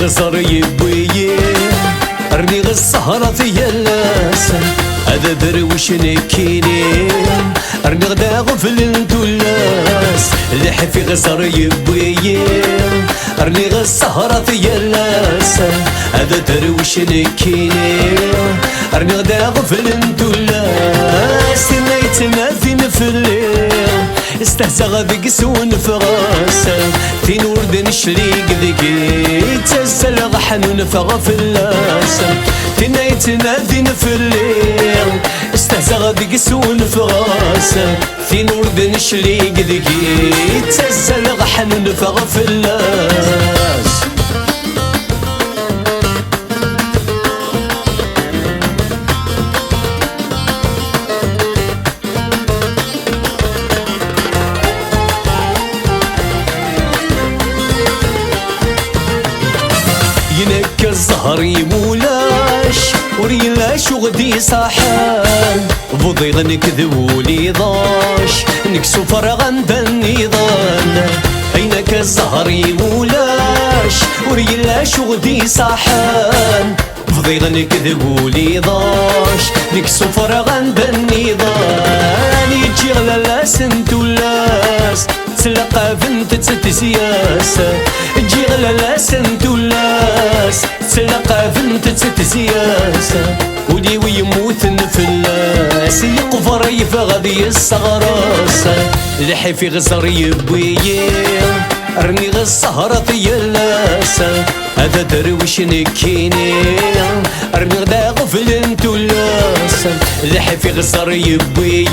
غزر يبوي رني السهرة في اللاسة هذا درويش نكيني رني غدا غفل الدلاس اللي في غزر يبوي رني السهرة في اللاسة هذا درويش نكيني رني غدا غفل الدلاس نيتنا فين في الليل استهزأ غذيك سون فراسة في نور دين شريك ذيكي تسل غحن فغ في اللاسة في نيتنا ذين في الليل استهزأ غذيك سون فراسة في نور دين شريك ذيكي تسل غحن فغ في اللاسة ينك الزهر يمولاش وريلاش وغدي صاحان بضيغ نكذبولي ضاش نكسو فرغان بالنضال عينك الزهر يمولاش وريلاش وغدي صاحان بضيغ نكذبولي ضاش نكسو فرغان بالنضال يجي غلالا سنتولاس تلقى بنت تتسياسة تجي غلالا سنتولاس تلقى بنت تتسياسة ولي ويموت نفلاس يقفر يفغذي الصغراسة لحي في غزر يبوي رني السهرة في اللاسة هذا درويش نكيني رني غدا غفل انتولاسة لحي في غزر يبوي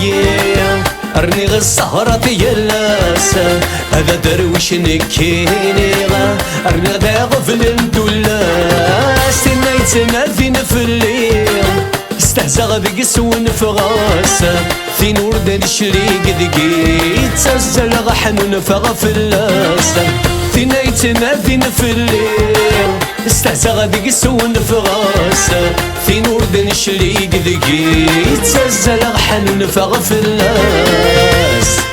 رني السهرة في اللاسة هذا درويش نكيني رني غدا غفل انتولاس نيتنا فين في الليل استهزأ غذيك سون فغاسة في نور دين شريك ذيكي تسل غحن فغ في اللاسة في نيتنا فين في الليل استهزأ غذيك سون فغاسة في نور دين شريك ذيكي تسل غحن فغ في اللاسة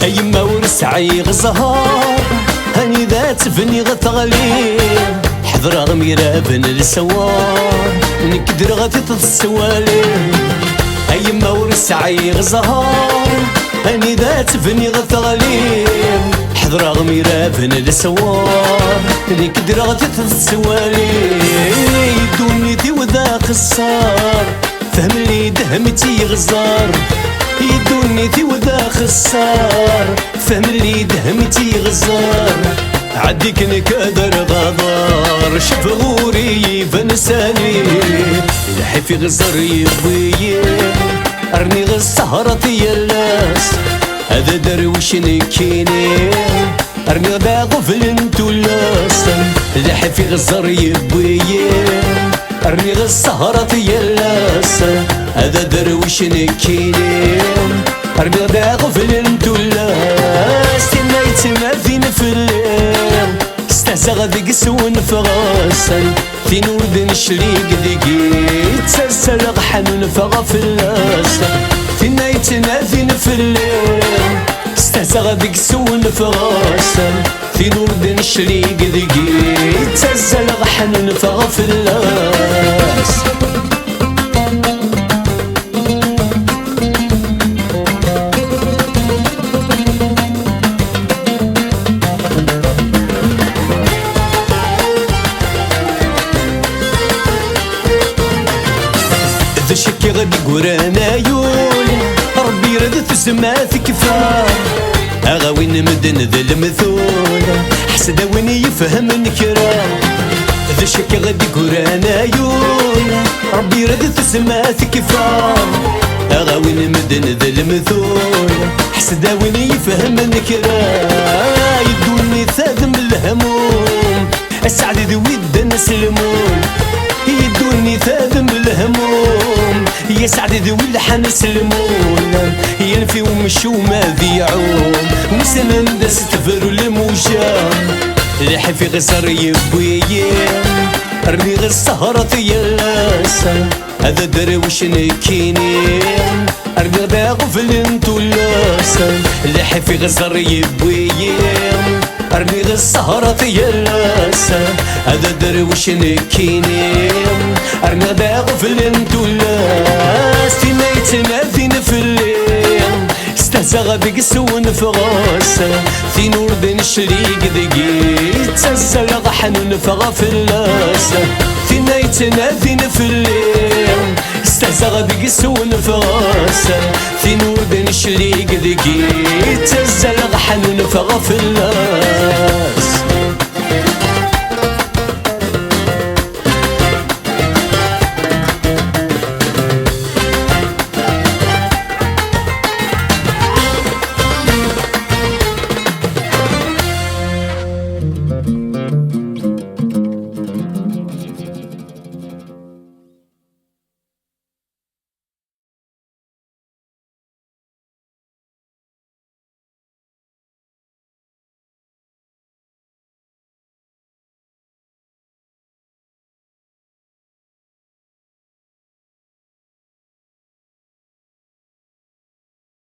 أيما ورسعي غزهار هاني ذات بني غثغلي حضر غميرة بن السوار نكدر غثيط السوالي أيما ورسعي غزهار هاني ذات بني غثغلي حضر غميرة بن السوار نكدر غثيط السوالي يدوني ذي وذا خسار فهم لي دهمتي غزار يدوني ذي وذا خسار فهم لي دهمتي غزار عديك نكدر غدار شوف غوري فنساني الحي في غزر يبوي رني السهرة في اللاس هذا درويش نكيني رني غدا غفل انتولاس الحي في غزر يبوي رني السهرة في اللاسة هذا درويش نكيني رني غدا غفل انتولاس نيتنا فين في الليل استهزأ غذيك سون فغاسة في نور دين شريك ذيكي تسل غحن فغ في اللاسة في نيتنا فين في الليل استهزأ غذيك سون فغاسة في نور دين شريك ذيكي تسل غحن فغ في اللاسة ذا شكي غدي قرانا يول ربي رد تسمع في كفار أغاوين مدن ذا المثول حسدا وين يفهم نكرام ذا شكي غدي قرانا يول ربي رد تسمع في كفار أغاوين مدن ذا المثول حسدا وين يفهم نكرام يدوني ثادم الهموم السعد ذي ود نسلمون يدوني ثادم الهموم يسعد ذوي اللحن يسلمون ينفي ومشو ما ذيعون وسنن دست تفر الموجة لحي في غسر يبويا رمي غير السهرة يلاسا هذا درويش نكيني رمي غدا غفل انتو لاسا لحي في غسر يبويا رمي غير السهرة يلاسا هذا درويش نكيني رمي غدا غفل انتو لاس فينا يتنافين في الليل استهزغ بك سون فغاسا في نور دين الشريق دقيت تسلغ حنون فغا في اللاسا فينا يتنافين في الليل استهزغ بك سون فغاسا في نور دين الشريق دقيت تسلغ حنون فغا في اللاسا